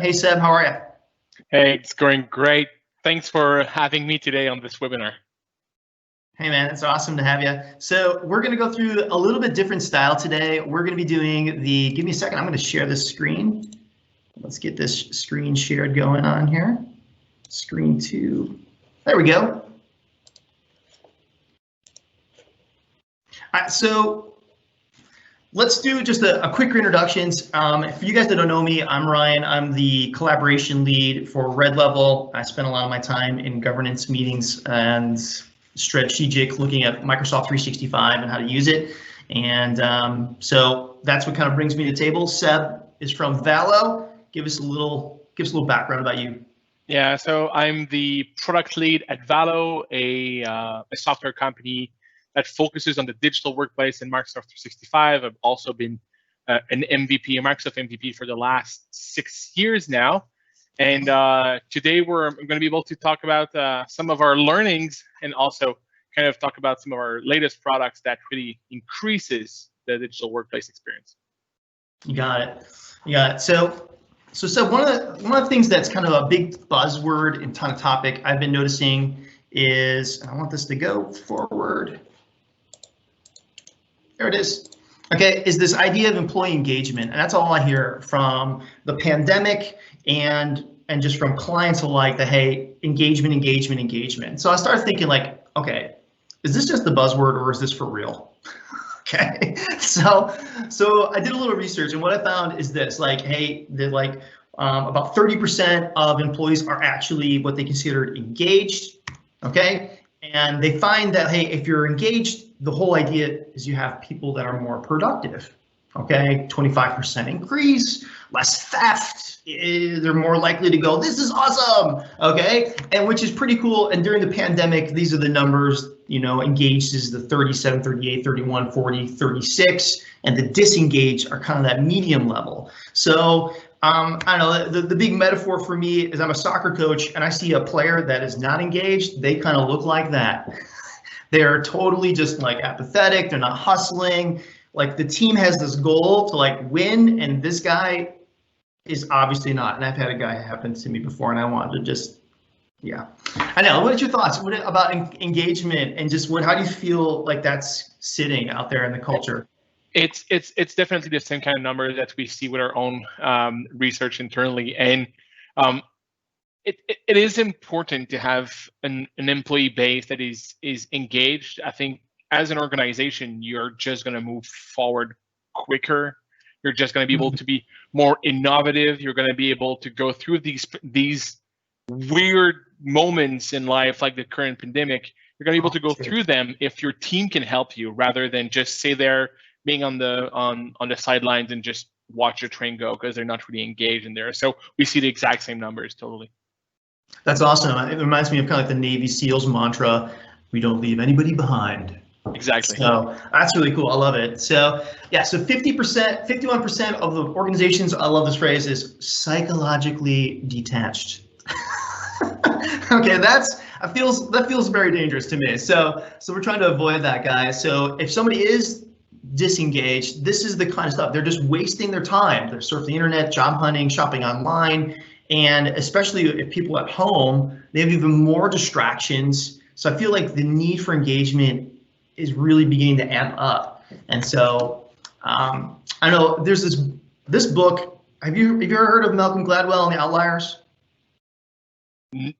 Hey, Seb, how are you? Hey, it's going great. Thanks for having me today on this webinar. Hey, man, it's awesome to have you. So we're going to go through a little bit different style today. We're going to be doing the, give me a second, I'm going to share this screen. Let's get this screen shared going on here. Screen 2. There we go. All right, so let's do just a quick introductions. For you guys that don't know me, I'm Ryan. I'm the collaboration lead for Red Level. I spend a lot of my time in governance meetings and strategic, looking at Microsoft 365 and how to use it. And so that's what kind of brings me to the table. Seb is from Valo. Give us a little background about you. Yeah, so I'm the product lead at Valo, a software company that focuses on the digital workplace in Microsoft 365. I've also been an MVP, a Microsoft MVP for the last 6 years now. And today I'm going to be able to talk about some of our learnings and also kind of talk about some of our latest products that really increases the digital workplace experience. You got it. You got it. So one of the things that's kind of a big buzzword and ton of topic I've been noticing is, I want this to go forward. There it is. Okay, is this idea of employee engagement, and that's all I hear from the pandemic and just from clients alike. That hey, engagement. So I started thinking like, okay, is this just the buzzword or is this for real? Okay, so I did a little research, and what I found is this: like, hey, about 30% of employees are actually what they consider engaged. Okay, and they find that hey, if you're engaged, the whole idea is you have people that are more productive. Okay, 25% increase, less theft. They're more likely to go, this is awesome. Okay, and which is pretty cool. And during the pandemic, these are the numbers. You know, engaged is the 37, 38, 31, 40, 36, and the disengaged are kind of that medium level. So I don't know, the big metaphor for me is I'm a soccer coach and I see a player that is not engaged. They kind of look like that. They're totally just like apathetic. They're not hustling. Like the team has this goal to like win, and this guy is obviously not. And I've had a guy happen to me before, and I wanted to just, yeah. I know. What are your thoughts about engagement and just how do you feel like that's sitting out there in the culture? It's definitely the same kind of number that we see with our own research internally, and it is important to have an employee base that is engaged. I think as an organization, you're just going to move forward quicker. You're just going to be able to be more innovative. You're going to be able to go through these weird moments in life, like the current pandemic. You're going to be able to go through them if your team can help you, rather than just stay there being on the sidelines and just watch your train go because they're not really engaged in there. So we see the exact same numbers, totally. That's awesome. It reminds me of kind of like the Navy SEALs mantra, we don't leave anybody behind. Exactly. So that's really cool. I love it. So yeah, so 50%, 51% of the organizations, I love this phrase, is psychologically detached. Okay, that feels very dangerous to me. So we're trying to avoid that, guys. So if somebody is disengaged, this is the kind of stuff. They're just wasting their time. They're surfing the internet, job hunting, shopping online. And especially if people at home, they have even more distractions. So I feel like the need for engagement is really beginning to amp up. And so I know there's this book. Have you ever heard of Malcolm Gladwell and the Outliers?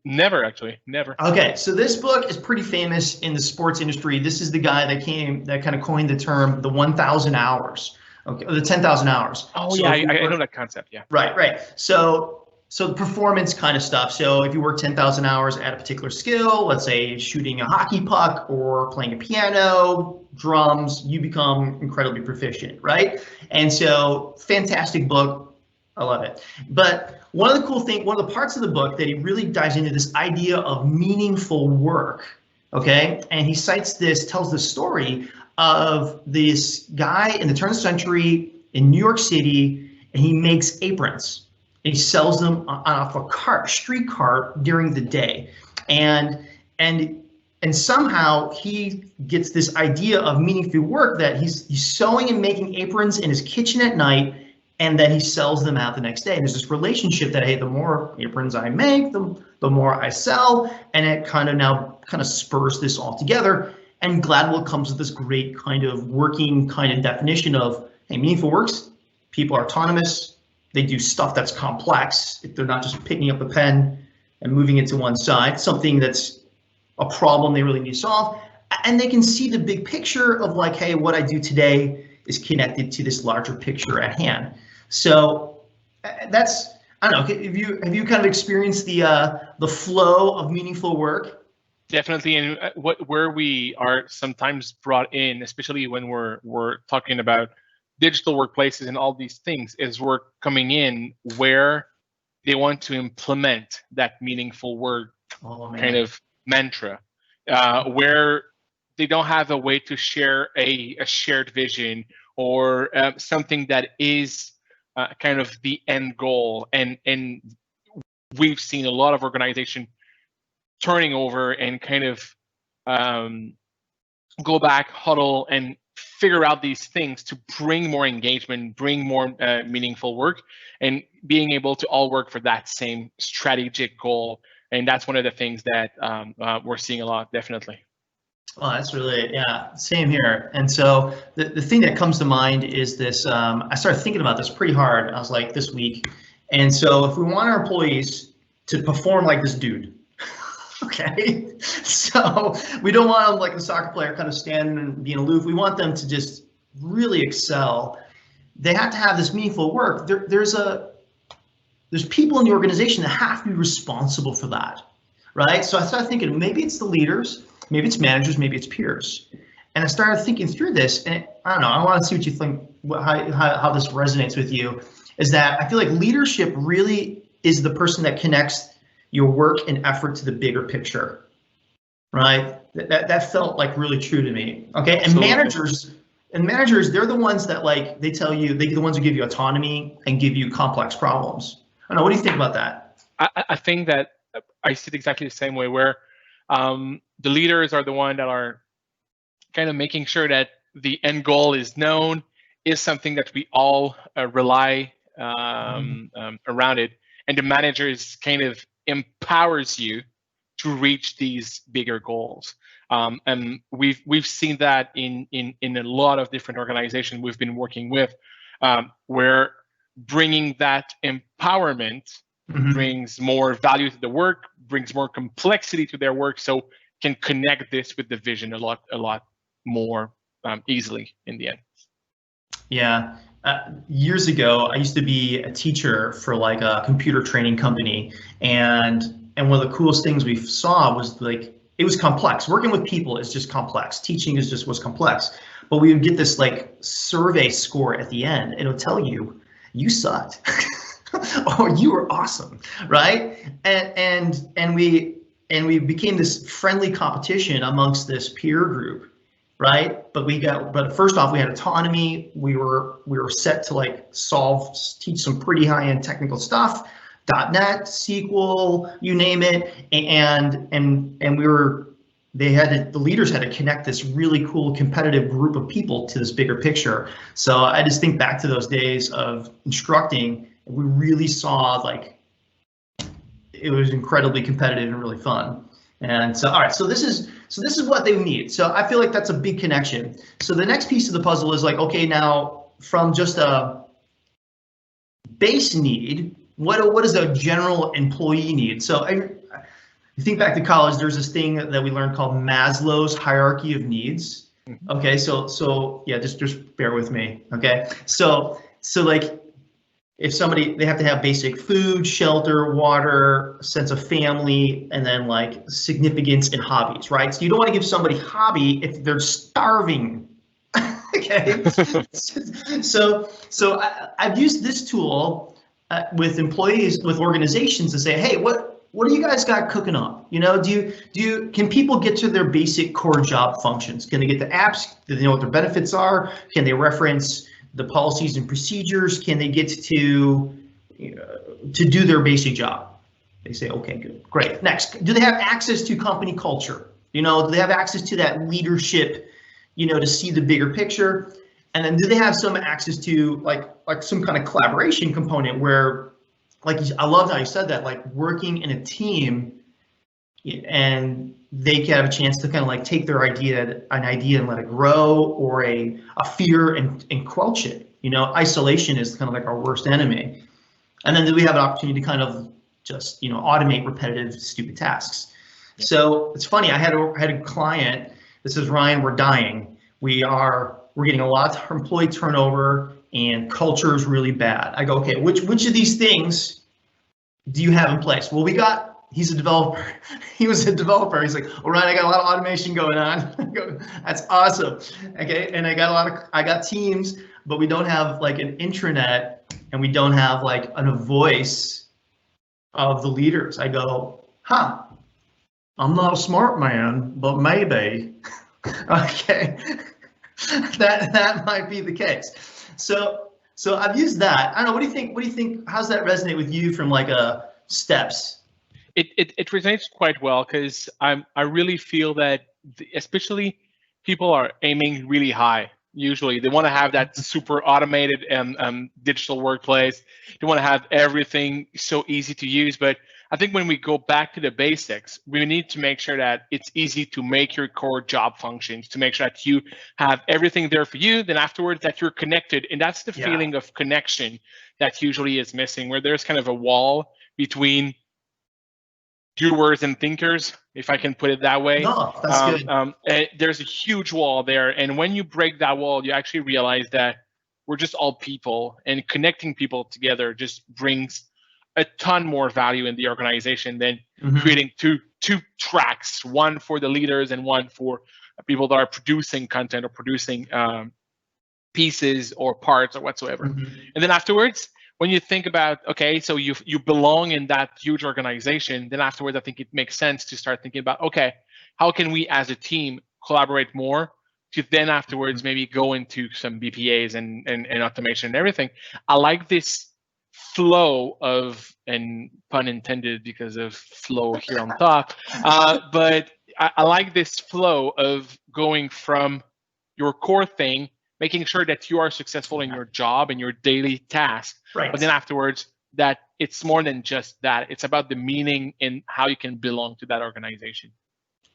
Never, actually, never. Okay, so this book is pretty famous in the sports industry. This is the guy that kind of coined the term the 1,000 hours. Okay, or the 10,000 hours. Oh, so yeah, I know that concept. Yeah. Right. So the performance kind of stuff. So if you work 10,000 hours at a particular skill, let's say shooting a hockey puck or playing a piano, drums, you become incredibly proficient, right? And so fantastic book. I love it. But one of the parts of the book that he really dives into this idea of meaningful work, okay? And he tells the story of this guy in the turn of the century in New York City, and he makes aprons. And he sells them off a street cart during the day, and somehow he gets this idea of meaningful work that he's sewing and making aprons in his kitchen at night, and then he sells them out the next day. And there's this relationship that, hey, the more aprons I make, the more I sell, and it kind of spurs this all together. And Gladwell comes with this great kind of working kind of definition of, hey, meaningful works, people are autonomous, they do stuff that's complex. If they're not just picking up a pen and moving it to one side, something that's a problem they really need to solve, and they can see the big picture of like, hey, what I do today is connected to this larger picture at hand. So that's, I don't know, have you kind of experienced the flow of meaningful work? Definitely, and where we are sometimes brought in, especially when we're talking about digital workplaces and all these things, is we're coming in where they want to implement that meaningful work kind of mantra, where they don't have a way to share a shared vision or something that is kind of the end goal, and we've seen a lot of organizations turning over and kind of go back, huddle, and figure out these things to bring more engagement, bring more meaningful work, and being able to all work for that same strategic goal. And that's one of the things that we're seeing a lot, definitely. Well, that's really, yeah, same here. And so the thing that comes to mind is this, I started thinking about this pretty hard, I was like, this week. And so if we want our employees to perform like this dude, okay, so we don't want them like the soccer player kind of standing and being aloof. We want them to just really excel. They have to have this meaningful work. There's people in the organization that have to be responsible for that, right? So I started thinking maybe it's the leaders, maybe it's managers, maybe it's peers. And I started thinking through this, and I don't know, I want to see what you think, how this resonates with you, is that I feel like leadership really is the person that connects your work and effort to the bigger picture, right? That felt like really true to me. Okay, and managers, they're the ones that like they tell you, they're the ones who give you autonomy and give you complex problems. I don't know. What do you think about that? I think that I see it exactly the same way, where the leaders are the one that are kind of making sure that the end goal is known, is something that we all rely around it, and the managers kind of empowers you to reach these bigger goals. And we've seen that in a lot of different organizations we've been working with, where bringing that empowerment brings more value to the work, brings more complexity to their work, so can connect this with the vision a lot more easily in the end. Yeah. Years ago, I used to be a teacher for like a computer training company, and one of the coolest things we saw was like it was complex. Working with people is just complex. Teaching was complex. But we would get this like survey score at the end, and it'll tell you sucked or you were awesome, right? And we became this friendly competition amongst this peer group. Right, but first off, we had autonomy. We were set to like teach some pretty high-end technical stuff, .NET, SQL, you name it, and the leaders had to connect this really cool competitive group of people to this bigger picture. So I just think back to those days of instructing, and we really saw like it was incredibly competitive and really fun. And so, all right, so this is what they need. So I feel like that's a big connection. So the next piece of the puzzle is like, okay, now from just a base need, what is a general employee need? So you think back to college, there's this thing that we learned called Maslow's hierarchy of needs. Okay, so yeah, just bear with me. Okay, so like, if they have to have basic food, shelter, water, sense of family, and then like significance and hobbies, right? So you don't want to give somebody hobby if they're starving. Okay. So I've used this tool with employees, with organizations to say, hey, what do you guys got cooking up? You know, can people get to their basic core job functions? Can they get the apps? Do they know what their benefits are? Can they reference the policies and procedures? Can they get to do their basic job? They say, okay, good, great. Next, do they have access to company culture? You know, do they have access to that leadership, you know, to see the bigger picture? And then do they have some access to like like some kind of collaboration component where, like, I loved how you said that, like working in a team, and they can have a chance to kind of like take their idea and let it grow, or a fear and quelch it. Isolation is kind of like our worst enemy. And then we have an opportunity to kind of just, automate repetitive, stupid tasks. Yeah. So it's funny. I had a client that says, Ryan, we're dying. We're getting a lot of employee turnover, and culture is really bad. I go, okay, which of these things do you have in place? Well, he's a developer. He was a developer. He's like, all right, I got a lot of automation going on. I go, that's awesome. Okay, and I got teams, but we don't have like an intranet, and we don't have like a voice of the leaders. I go, I'm not a smart man, but maybe. Okay, that might be the case. So I've used that. I don't know. What do you think? How's that resonate with you from like steps? It resonates quite well, because I really feel that especially people are aiming really high. Usually they want to have that super automated digital workplace. They want to have everything so easy to use. But I think when we go back to the basics, we need to make sure that it's easy to make your core job functions, to make sure that you have everything there for you. Then afterwards that you're connected. And that's the feeling of connection that usually is missing, where there's kind of a wall between doers and thinkers, if I can put it that way. No, that's good. There's a huge wall there, and when you break that wall, you actually realize that we're just all people, and connecting people together just brings a ton more value in the organization than creating two tracks, one for the leaders and one for people that are producing content or producing pieces or parts or whatsoever. And then afterwards, when you think about, okay, so you belong in that huge organization, then afterwards, I think it makes sense to start thinking about, okay, how can we as a team collaborate more to then afterwards maybe go into some BPAs and automation and everything. I like this flow of, and pun intended because of flow here on top, but I like this flow of going from your core thing, making sure that you are successful in your job and your daily task. Right. But then afterwards, that it's more than just that. It's about the meaning and how you can belong to that organization.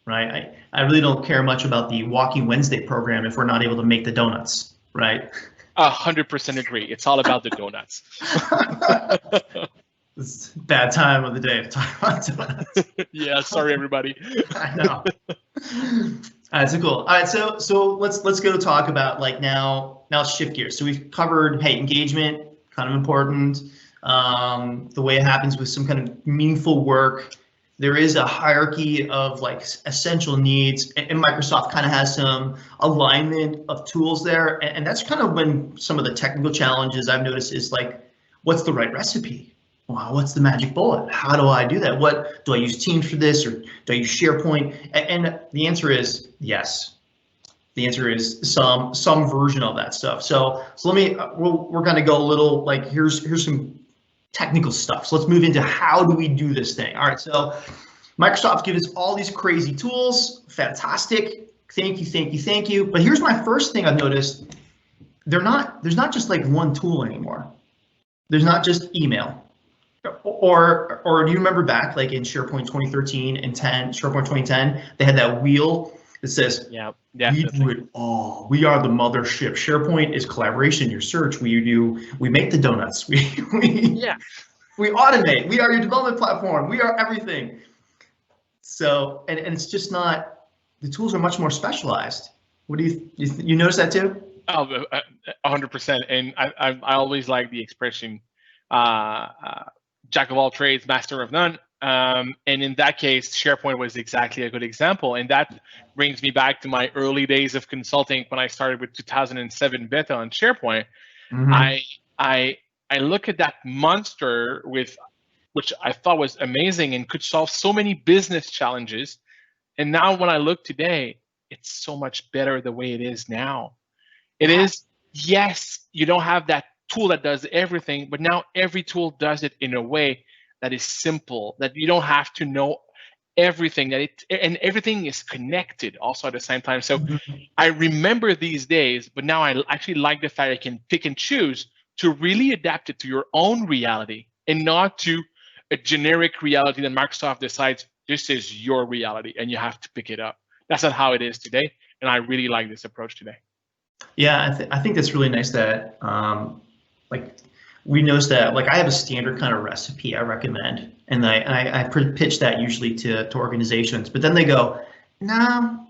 Right. I really don't care much about the Walking Wednesday program if we're not able to make the donuts. Right. 100% agree. It's all about the donuts. It's a bad time of the day to talk about donuts. Yeah. Sorry, everybody. I know. All right, so cool. All right, so let's go talk about, like, now let's shift gears. So we've covered, hey, engagement, kind of important. The way it happens with some kind of meaningful work. There is a hierarchy of like essential needs, and Microsoft kind of has some alignment of tools there, and that's kind of when some of the technical challenges I've noticed is like, what's the right recipe? Wow, what's the magic bullet? How do I do that? What do I use Teams for this, or do I use SharePoint? And the answer is yes. The answer is some version of that stuff. So let me we're going to go a little like here's some technical stuff. So let's move into how do we do this thing. All right. So Microsoft gives us all these crazy tools. Fantastic. Thank you. But here's my first thing I've noticed. There's not just like one tool anymore. There's not just email. Or do you remember back like in SharePoint 2013 and SharePoint 2010, they had that wheel that says, yeah, we do it all. We are the mothership. SharePoint is collaboration, your search. We make the donuts. We automate. We are your development platform. We are everything. So, and it's just not, the tools are much more specialized. What do you notice that too? Oh, 100%. And I always like the expression, jack of all trades, master of none. And in that case, SharePoint was exactly a good example. And that brings me back to my early days of consulting when I started with 2007 beta on SharePoint. I look at that monster which I thought was amazing and could solve so many business challenges. And now when I look today, it's so much better the way it is now. It is, yes, you don't have that tool that does everything, but now every tool does it in a way that is simple, that you don't have to know everything, and everything is connected also at the same time. So I remember these days, but now I actually like the fact I can pick and choose to really adapt it to your own reality and not to a generic reality that Microsoft decides this is your reality and you have to pick it up. That's not how it is today. And I really like this approach today. Yeah, I think that's really nice that like we noticed that like I have a standard kind of recipe I recommend, and I pitch that usually to organizations, but then they go, no,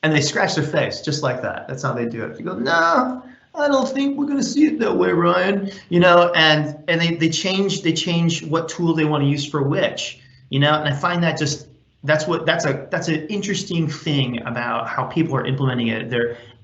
and they scratch their face just like that. That's how they do it. They go, no, I don't think we're gonna see it that way, Ryan. You know, and they change what tool they want to use for which. You know, and I find that just that's an interesting thing about how people are implementing it.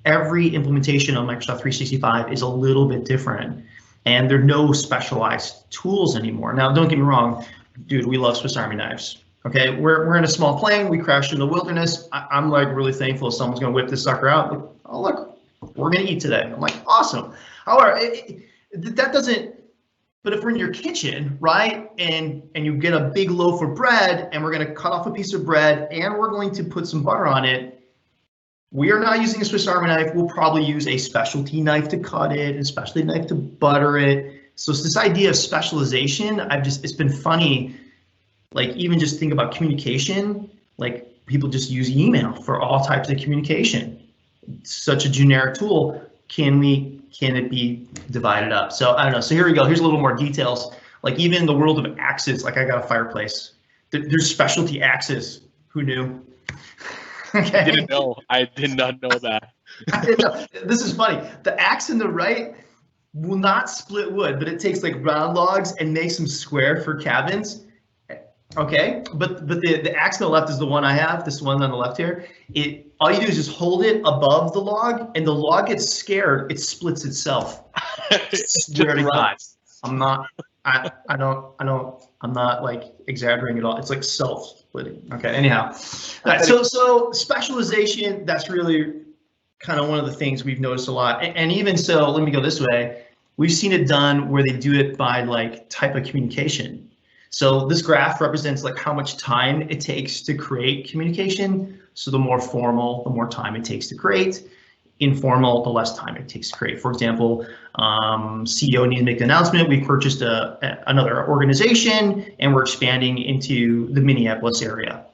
Every implementation on Microsoft 365 is a little bit different, and there are no specialized tools anymore. Now, don't get me wrong, dude, we love Swiss Army knives. Okay, we're in a small plane, we crashed in the wilderness. I'm like really thankful someone's gonna whip this sucker out. Like, oh look, we're gonna eat today. I'm like, awesome. However, that doesn't. But if we're in your kitchen, right, and you get a big loaf of bread, and we're gonna cut off a piece of bread, and we're going to put some butter on it. We are not using a Swiss Army knife. We'll probably use a specialty knife to cut it, a specialty knife to butter it. So it's this idea of specialization. It's been funny, like even just think about communication, like people just use email for all types of communication. It's such a generic tool. Can it be divided up? So I don't know. So here we go. Here's a little more details. Like even in the world of axes, like I got a fireplace. There's specialty axes. Who knew? Okay. I didn't know. I did not know that. I didn't know. This is funny. The axe in the right will not split wood, but it takes like round logs and makes them square for cabins. Okay, but the axe on the left is the one I have. This one on the left here. All you do is just hold it above the log, and the log gets scared. It splits itself. Swear to God, I'm not like exaggerating at all. It's like self-splitting. Okay, anyhow. All right, so specialization, that's really kind of one of the things we've noticed a lot. And even so, let me go this way. We've seen it done where they do it by like type of communication. So this graph represents like how much time it takes to create communication. So the more formal, the more time it takes to create. Informal, the less time it takes to create. For example, CEO needs to make an announcement. We purchased another organization and we're expanding into the Minneapolis area.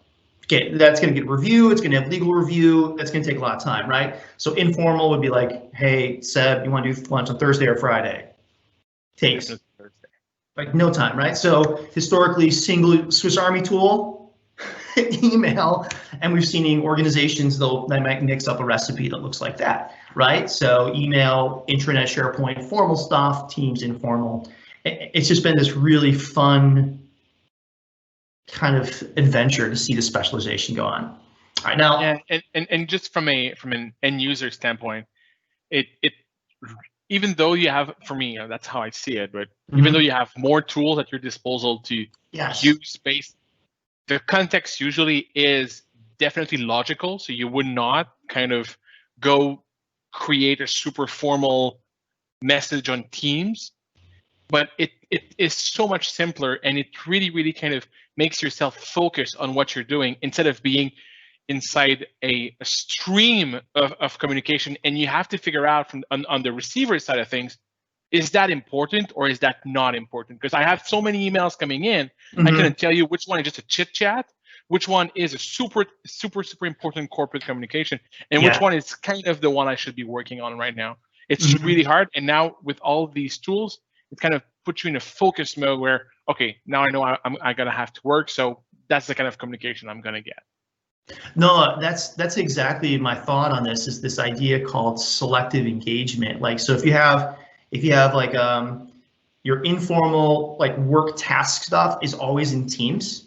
Okay, that's going to get review. It's going to have legal review. That's going to take a lot of time, right? So informal would be like, hey, Seb, you want to do lunch on Thursday or Friday? Takes like no time, right? So historically, single Swiss Army tool, email, and we've seen in organizations they might mix up a recipe that looks like that, right? So email, intranet, SharePoint, formal stuff, Teams, informal. It's just been this really fun kind of adventure to see the specialization go on. All right, now, yeah, and just from an end user standpoint, it even though you have, for me, that's how I see it, but even though you have more tools at your disposal to use based, the context usually is definitely logical. So you would not kind of go create a super formal message on Teams, but it is so much simpler, and it really kind of makes yourself focus on what you're doing instead of being inside a stream of communication, and you have to figure out on the receiver side of things, is that important or is that not important? Because I have so many emails coming in, I couldn't tell you which one is just a chit chat, which one is a super important corporate communication, and which one is kind of the one I should be working on right now. It's really hard, and now with all these tools, it kind of puts you in a focus mode where, okay, now I know I gotta have to work, so that's the kind of communication I'm gonna get. No, that's exactly my thought on this, is this idea called selective engagement. Like, so if you have like your informal like work task stuff is always in Teams,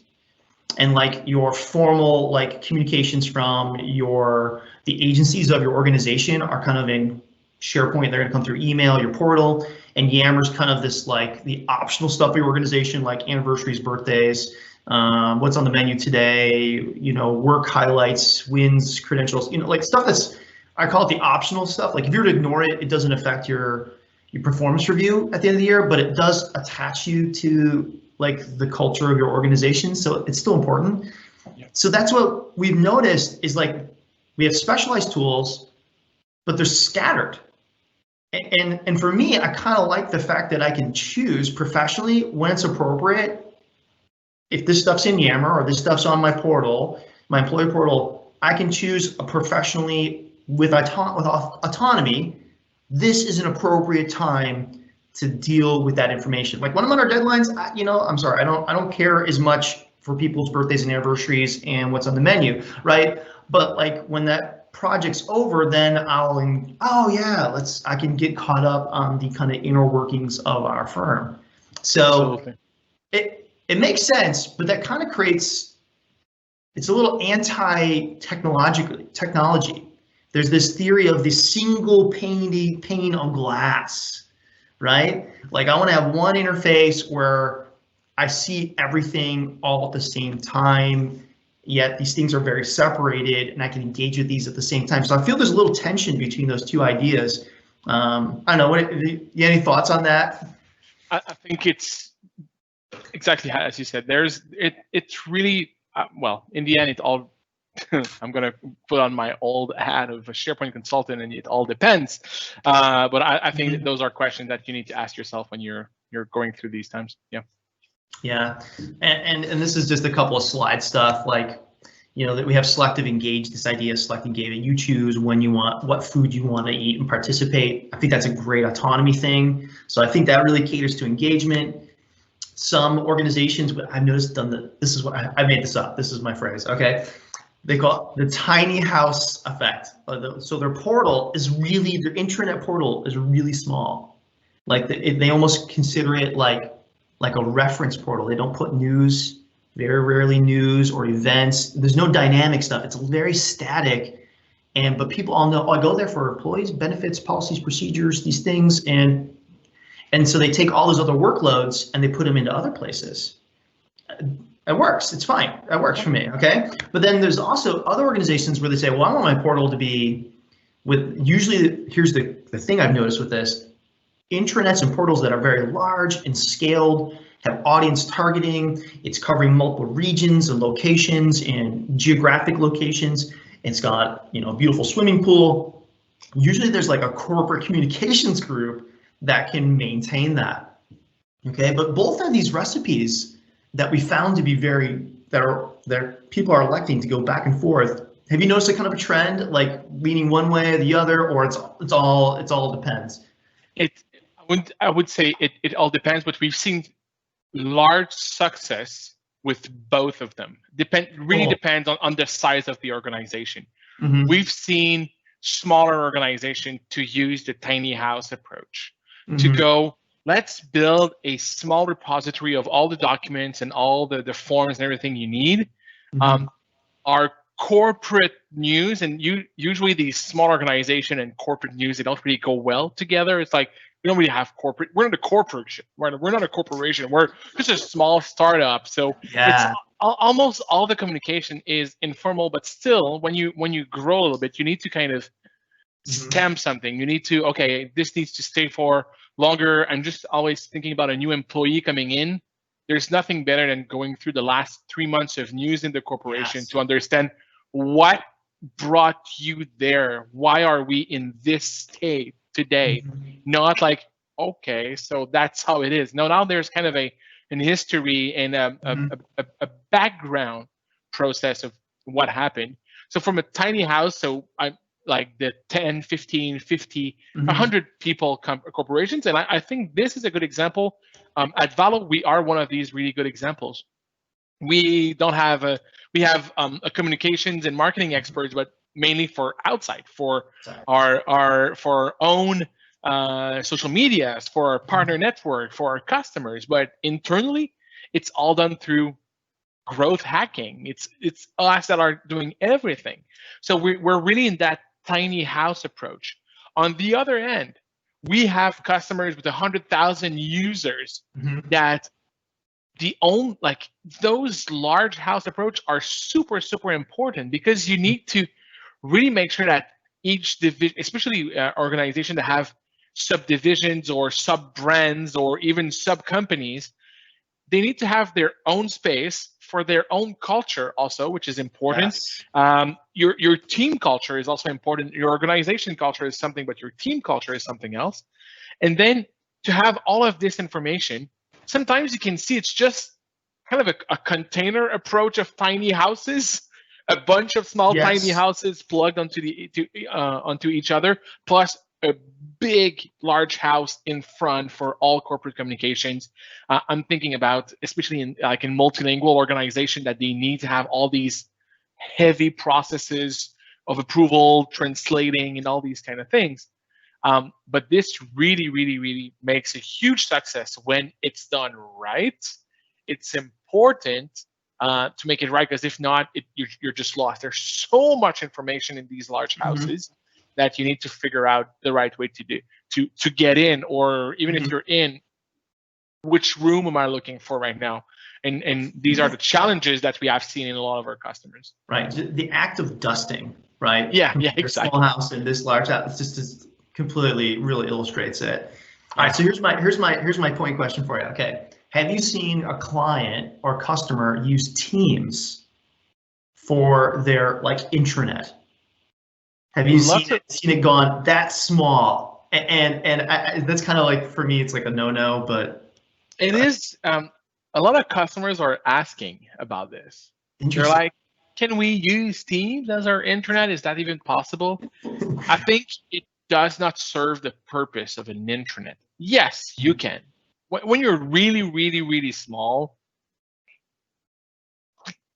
and like your formal like communications from the agencies of your organization are kind of in SharePoint. They're going to come through email, your portal, and Yammer's kind of this like the optional stuff for your organization, like anniversaries, birthdays. What's on the menu today, you know, work highlights, wins, credentials, you know, like stuff that's, I call it the optional stuff. Like if you were to ignore it, it doesn't affect your performance review at the end of the year, but it does attach you to like the culture of your organization. So it's still important. Yeah. So that's what we've noticed is like we have specialized tools, but they're scattered. And for me, I kind of like the fact that I can choose professionally when it's appropriate. If this stuff's in Yammer or this stuff's on my portal, my employee portal, I can choose a professionally with autonomy. This is an appropriate time to deal with that information. Like when I'm under deadlines, I'm sorry, I don't care as much for people's birthdays and anniversaries and what's on the menu, right? But like when that project's over, then oh yeah, I can get caught up on the kind of inner workings of our firm. So Absolutely. It makes sense, but that kind of it's a little technology. There's this theory of the single pane of glass, right? Like I want to have one interface where I see everything all at the same time, yet these things are very separated and I can engage with these at the same time. So I feel there's a little tension between those two ideas. I don't know, any thoughts on that? I think it's exactly as you said. It's really, well, in the end, it all, I'm going to put on my old hat of a SharePoint consultant, and it all depends. But I think that those are questions that you need to ask yourself when you're going through these times. Yeah. Yeah, and this is just a couple of slide stuff, like, that we have selective engage, this idea of select engagement. You choose when you want, what food you want to eat and participate. I think that's a great autonomy thing. So I think that really caters to engagement. Some organizations, I've noticed, this is what I made this up. This is my phrase. Okay, they call it the tiny house effect. So their portal is really, their intranet portal is really small. Like they almost consider it like a reference portal. They don't put news, very rarely news or events. There's no dynamic stuff. It's very static. But people all know, I go there for employees, benefits, policies, procedures, these things, and so they take all those other workloads and they put them into other places. It works. It's fine. That works for me. Okay. But then there's also other organizations where they say, well, I want my portal to be with, usually, here's the thing I've noticed with this, intranets and portals that are very large and scaled, have audience targeting. It's covering multiple regions and locations and geographic locations. It's got, a beautiful swimming pool. Usually there's like a corporate communications group that can maintain that. Okay, but both of these recipes that we found to be that people are electing to go back and forth. Have you noticed a kind of a trend, like leaning one way or the other, or it all depends? I would say it all depends, but we've seen large success with both of them. Really depends on the size of the organization. Mm-hmm. We've seen smaller organizations to use the tiny house approach, mm-hmm. to go, let's build a small repository of all the documents and all the forms and everything you need. Mm-hmm. Our corporate news, and usually these small organization and corporate news, they don't really go well together. It's like, we don't really have corporate. We're not a corporation. We're not a corporation. We're just a small startup. So yeah. It's almost all the communication is informal, but still, when you grow a little bit, you need to kind of mm-hmm. stamp something. You need to, okay, this needs to stay for longer. I'm just always thinking about a new employee coming in. There's nothing better than going through the last 3 months of news in the corporation, yes. to understand what brought you there. Why are we in this state today? Mm-hmm. Not like, okay, so that's how it is. No, now there's kind of an history and a background process of what happened. So from a tiny house, so I'm like the 10, 15, 50, mm-hmm. 100 people corporations. And I think this is a good example. At Valo, we are one of these really good examples. We don't have we have a communications and marketing experts, but mainly for outside, for our own social medias, for our partner network, for our customers. But internally, it's all done through growth hacking. It's us that are doing everything. So we're really in that tiny house approach. On the other end, we have customers with 100,000 users, mm-hmm. that those large house approach are super, super important, because you need to really make sure that each division, especially organizations that have subdivisions or sub brands or even sub companies, they need to have their own space for their own culture also, which is important. Yes. Your team culture is also important. Your organization culture is something, but your team culture is something else. And then to have all of this information, sometimes you can see it's just kind of a container approach of tiny houses, a bunch of small tiny Yes. houses plugged onto onto each other, plus a big, large house in front for all corporate communications. I'm thinking about, especially in multilingual organization, that they need to have all these heavy processes of approval, translating, and all these kind of things. But this really, really, really makes a huge success when it's done right. It's important to make it right, because if not, you're just lost. There's so much information in these large houses that you need to figure out the right way to do to get in, or even if you're in, which room am I looking for right now? And these are the challenges that we have seen in a lot of our customers. Right, the act of dusting, right? Yeah, Your exactly. small house and this large house, just completely really illustrates it. All right, so here's my point question for you. Okay, have you seen a client or customer use Teams for their intranet? Have you seen it gone that small? And that's kind of for me, it's like a no-no, but it is. A lot of customers are asking about this. They're like, can we use Teams as our intranet? Is that even possible? I think it does not serve the purpose of an intranet. Yes, you can. When you're really, really, really small,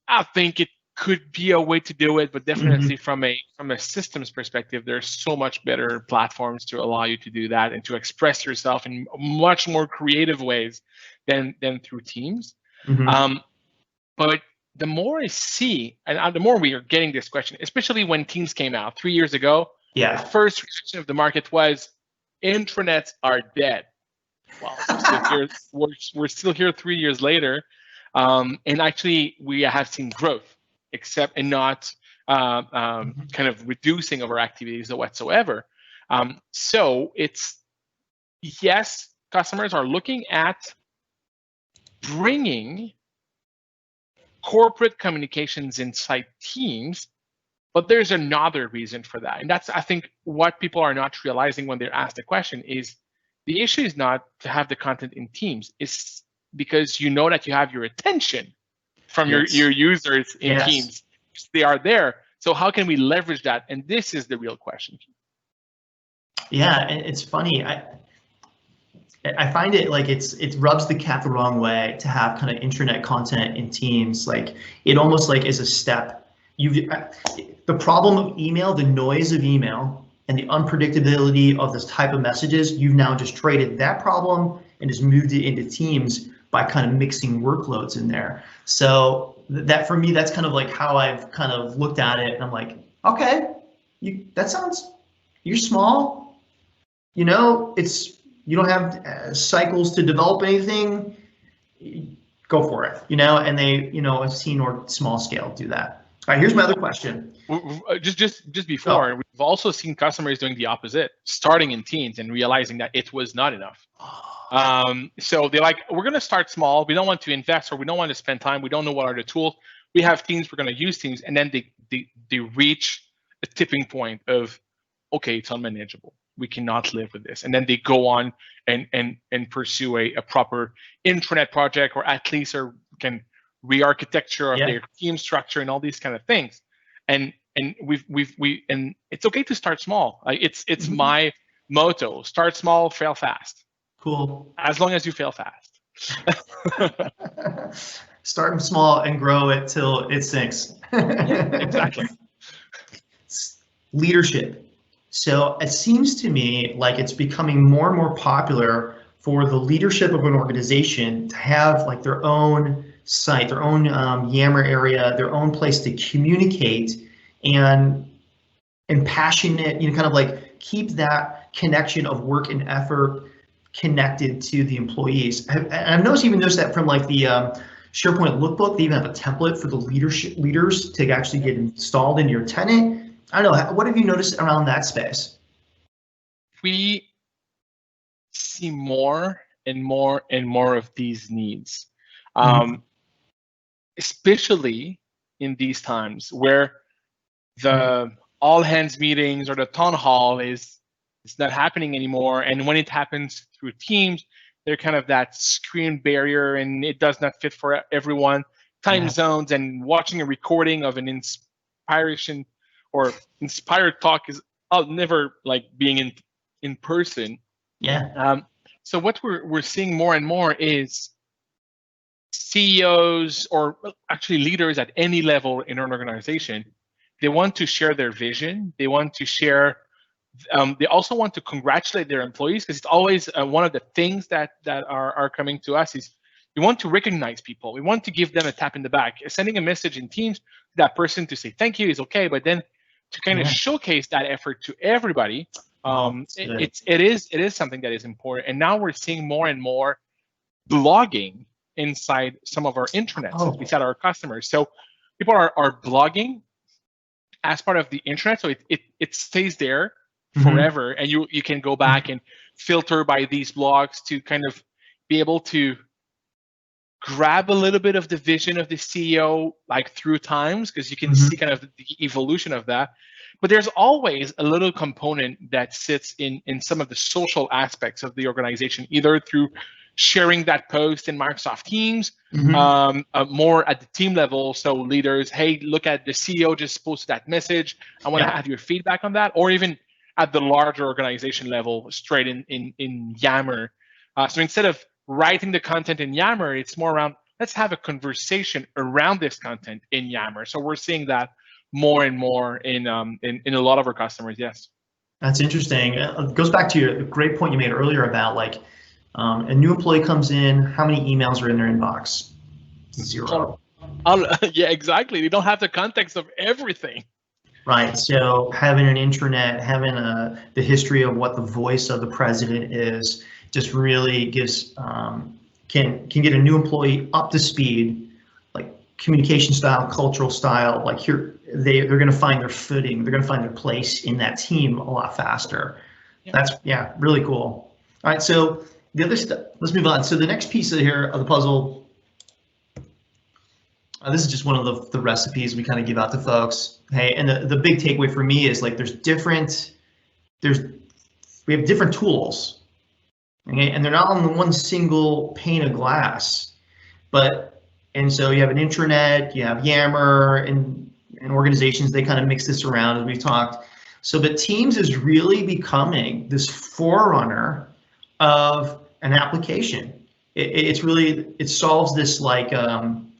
I think it could be a way to do it, but definitely from a systems perspective, there's so much better platforms to allow you to do that and to express yourself in much more creative ways than through Teams. But the more I see, and the more we are getting this question, especially when Teams came out 3 years ago, the first reaction of the market was intranets are dead. Well, we're still here 3 years later, and actually we have seen growth, except and not kind of reducing of our activities whatsoever. So it's, yes, customers are looking at bringing corporate communications inside Teams, but there's another reason for that. And that's, I think, what people are not realizing when they're asked the question is, the issue is not to have the content in Teams. It's because you know that you have your attention from your users in Teams. They are there. So how can we leverage that? And this is the real question. Yeah, it's funny. I find it it rubs the cat the wrong way to have kind of intranet content in Teams. It almost is a step. The problem of email, the noise of email, and the unpredictability of this type of messages, you've now just traded that problem and just moved it into Teams by kind of mixing workloads in there. So that, for me, that's kind of how I've kind of looked at it, and I'm like, okay, you're small, you don't have cycles to develop anything, go for it, and they, I've seen small scale do that. All right, here's my other question. Just before, we've also seen customers doing the opposite, starting in Teams and realizing that it was not enough. So they're like, we're going to start small. We don't want to invest, or we don't want to spend time. We don't know what are the tools. We have Teams. We're going to use Teams, and then they reach a tipping point of, okay, it's unmanageable. We cannot live with this, and then they go on and pursue a proper intranet project, or at least can re-architecture of their team structure and all these kind of things. And and it's okay to start small. It's my motto: start small, fail fast. Cool. As long as you fail fast. Start small and grow it till it sinks. Exactly. Leadership. So it seems to me like it's becoming more and more popular for the leadership of an organization to have their own site, their own Yammer area, their own place to communicate and passionate, kind of keep that connection of work and effort connected to the employees. I've noticed that from the SharePoint lookbook, they even have a template for the leaders to actually get installed in your tenant. I don't know, what have you noticed around that space? We see more and more and more of these needs. Especially in these times where the all hands meetings or the town hall is not happening anymore. And when it happens through Teams, they're kind of that screen barrier and it does not fit for everyone. Time zones and watching a recording of an inspiration or inspired talk is never like being in person. So what we're seeing more and more is CEOs or actually leaders at any level in an organization, they want to share their vision. They want to share. They also want to congratulate their employees because it's always one of the things that are coming to us is we want to recognize people. We want to give them a tap in the back. Sending a message in Teams to that person to say thank you is okay, but then to kind of showcase that effort to everybody, it is something that is important. And now we're seeing more and more blogging inside some of our intranets beside our customers. So people are blogging as part of the intranet, so it stays there forever, and you can go back and filter by these blogs to kind of be able to grab a little bit of the vision of the CEO like through times, because you can see kind of the evolution of that. But there's always a little component that sits in some of the social aspects of the organization, either through sharing that post in Microsoft Teams, more at the team level. So leaders, hey, look at the CEO just posted that message. I want to have your feedback on that. Or even at the larger organization level, straight in Yammer. So instead of writing the content in Yammer, it's more around, let's have a conversation around this content in Yammer. So we're seeing that more and more in a lot of our customers, yes. That's interesting. It goes back to your great point you made earlier about like, a new employee comes in, how many emails are in their inbox? 0. Yeah, exactly. They don't have the context of everything. Right. So having an intranet, having the history of what the voice of the president is, just really gives can get a new employee up to speed, like communication style, cultural style. Like here, they're going to find their footing. They're going to find their place in that team a lot faster. That's really cool. All right. So the other stuff, let's move on. So the next piece here of the puzzle, this is just one of the recipes we kind of give out to folks. Hey, and the big takeaway for me is like we have different tools, okay, and they're not on one single pane of glass, and so you have an intranet, you have Yammer, and organizations, they kind of mix this around as we've talked. So, but Teams is really becoming this forerunner of an application. It solves this like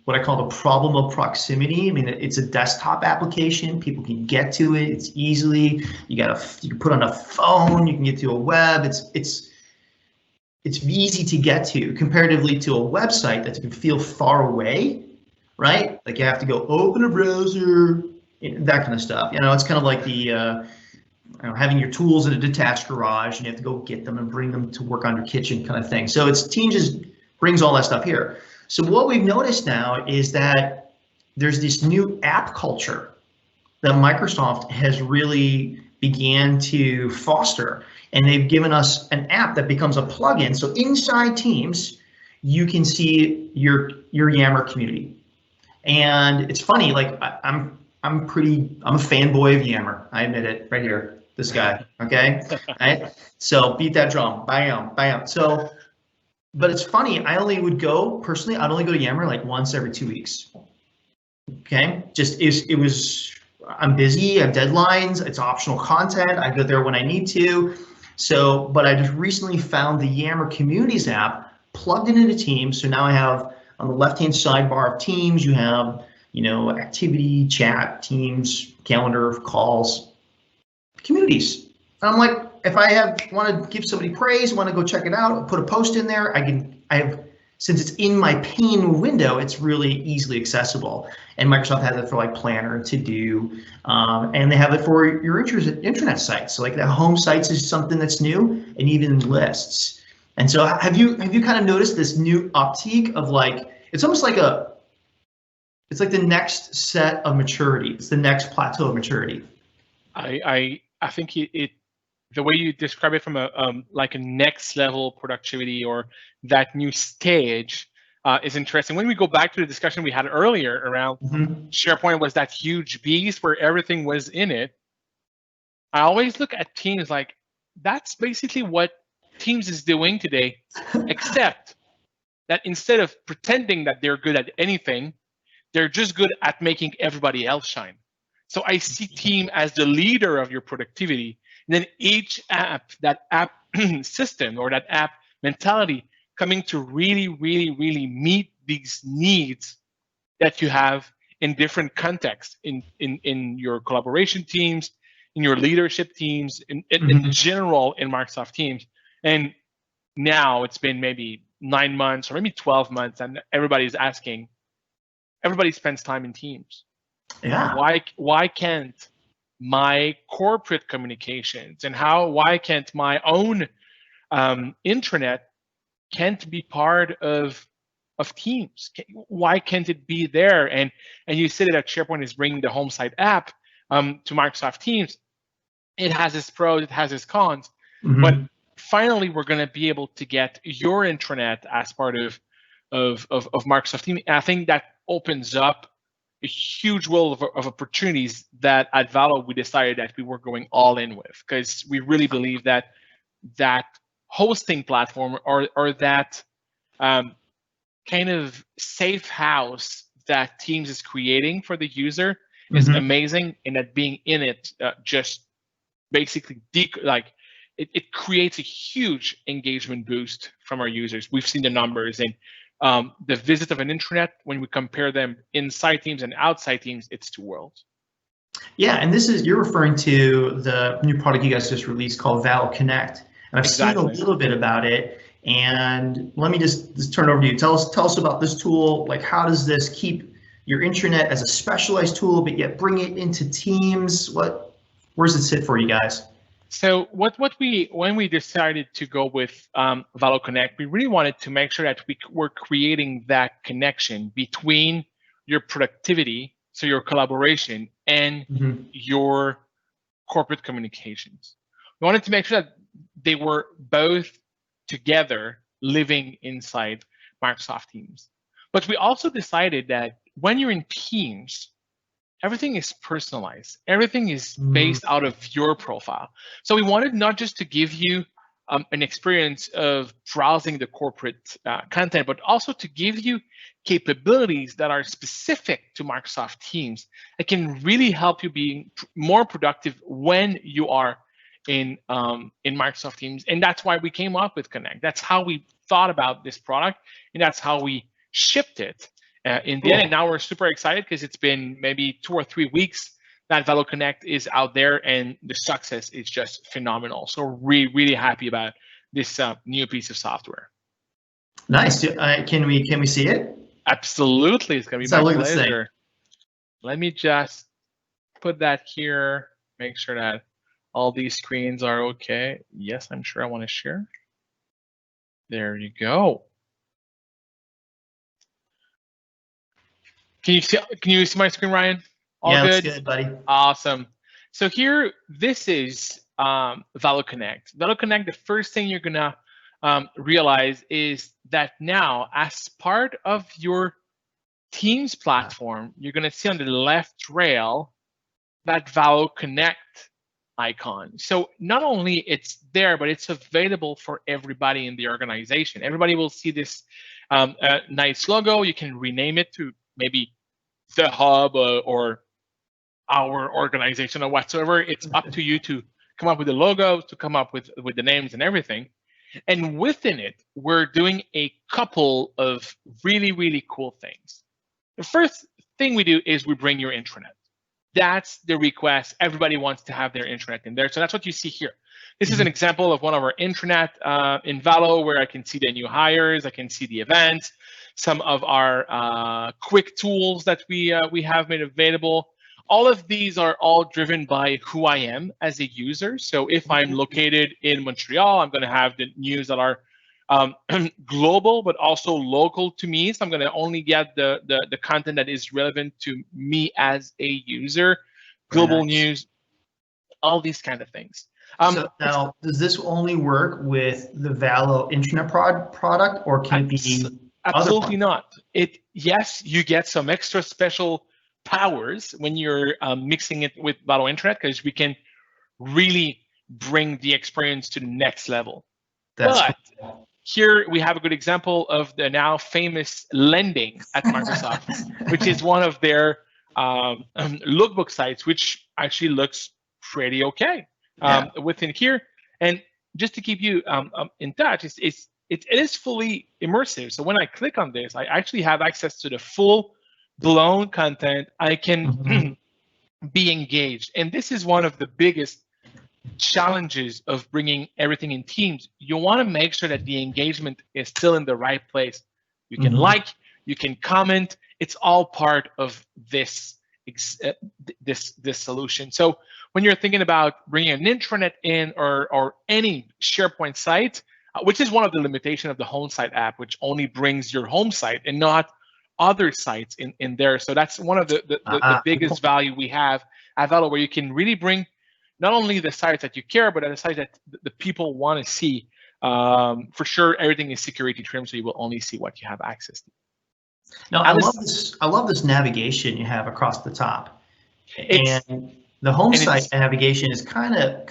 what I call the problem of proximity. I mean, it's a desktop application. People can get to it. It's easily. You can put on a phone. You can get to a web. It's easy to get to comparatively to a website that can feel far away, right? Like you have to go open a browser, that kind of stuff. You know, it's kind of like the having your tools in a detached garage and you have to go get them and bring them to work on your kitchen kind of thing. So Teams just brings all that stuff here. So what we've noticed now is that there's this new app culture that Microsoft has really began to foster, and they've given us an app that becomes a plugin. So inside Teams, you can see your Yammer community, and it's funny. Like I'm a fanboy of Yammer. I admit it right here. This guy, okay? Right? So beat that drum, bam. So, but it's funny. I'd only go to Yammer like once every 2 weeks. Okay, I'm busy, I have deadlines, it's optional content, I go there when I need to. So, but I just recently found the Yammer Communities app, plugged it into Teams. So now I have on the left-hand sidebar of Teams, you have, activity, chat, Teams, calendar, calls, communities. And I'm like, if I want to give somebody praise, want to go check it out, put a post in there, since it's in my pane window, it's really easily accessible. And Microsoft has it for like Planner, To Do, and they have it for your intranet sites. So like the home sites is something that's new, and even lists. And so have you kind of noticed this new uptick of like, it's almost like it's like the next set of maturity. It's the next plateau of maturity. I think the way you describe it from like a next level productivity or that new stage, is interesting. When we go back to the discussion we had earlier around SharePoint was that huge beast where everything was in it, I always look at Teams like that's basically what Teams is doing today, except that instead of pretending that they're good at anything, they're just good at making everybody else shine. So I see Team as the leader of your productivity. And then each app, that app system or that app mentality coming to really, really, really meet these needs that you have in different contexts, in your collaboration teams, in your leadership teams, in general in Microsoft Teams. And now it's been maybe 9 months or maybe 12 months, and everybody's asking, everybody spends time in Teams. Yeah. Why can't my corporate communications and why can't my own intranet can't be part of Teams? Why can't it be there? And you said that SharePoint is bringing the home site app to Microsoft Teams. It has its pros, it has its cons, but finally we're going to be able to get your intranet as part of Microsoft Teams. And I think that opens up a huge world of opportunities that at Valo we decided that we were going all in with, because we really believe that hosting platform or that kind of safe house that Teams is creating for the user is amazing, and that being in it just basically it creates a huge engagement boost from our users. We've seen the numbers, and the visit of an intranet, when we compare them inside Teams and outside Teams, it's two worlds. Yeah, and you're referring to the new product you guys just released called Valo Connect. And I've seen a little bit about it, and let me just turn it over to you. Tell us about this tool. Like, how does this keep your intranet as a specialized tool, but yet bring it into Teams? Where does it sit for you guys? So when we decided to go with Valo Connect, we really wanted to make sure that we were creating that connection between your productivity, so your collaboration, and your corporate communications. We wanted to make sure that they were both together living inside Microsoft Teams. But we also decided that when you're in Teams, everything is personalized. Everything is based out of your profile. So we wanted not just to give you an experience of browsing the corporate content, but also to give you capabilities that are specific to Microsoft Teams that can really help you be more productive when you are in Microsoft Teams. And that's why we came up with Connect. That's how we thought about this product, and that's how we shipped it. In the end, and now we're super excited because it's been maybe 2 or 3 weeks that Valo Connect is out there, and the success is just phenomenal. So we're really happy about this new piece of software. Nice. Can we see it? Absolutely, it's gonna be my pleasure. Let me just put that here. Make sure that all these screens are okay. Yes, I'm sure I want to share. There you go. Can you see my screen, Ryan? All good? That's good, buddy. Awesome. So here, this is Valo Connect. Valo Connect, the first thing you're gonna realize is that now, as part of your Teams platform, you're gonna see on the left rail that Valo Connect icon. So not only it's there, but it's available for everybody in the organization. Everybody will see this nice logo. You can rename it to maybe the hub or our organization or whatsoever. It's up to you to come up with the logo, to come up with the names and everything. And within it, we're doing a couple of really, really cool things. The first thing we do is we bring your intranet. That's the request. Everybody wants to have their intranet in there. So that's what you see here. This is an example of one of our intranet in Valo, where I can see the new hires, I can see the events, some of our quick tools that we have made available. All of these are all driven by who I am as a user. So if I'm located in Montreal, I'm going to have the news that are global, but also local to me. So I'm going to only get the content that is relevant to me as a user, global news, all these kind of things. So now, does this only work with the Valo intranet product, or can it be Absolutely not. Yes, you get some extra special powers when you're mixing it with Valo Intranet, because we can really bring the experience to the next level. But here we have a good example of the now famous lending at Microsoft, which is one of their lookbook sites, which actually looks pretty okay within here. And just to keep you in touch, it is fully immersive. So when I click on this, I actually have access to the full blown content. I can be engaged. And this is one of the biggest challenges of bringing everything in Teams. You want to make sure that the engagement is still in the right place. You can like, you can comment. It's all part of this solution. So when you're thinking about bringing an intranet in or any SharePoint site, which is one of the limitations of the home site app, which only brings your home site and not other sites in there. So that's one of the biggest value we have at Valo, where you can really bring not only the sites that you care, but the sites that the people want to see. For sure, everything is security trimmed, so you will only see what you have access to. Now, I love this navigation you have across the top, and the home site navigation is kind of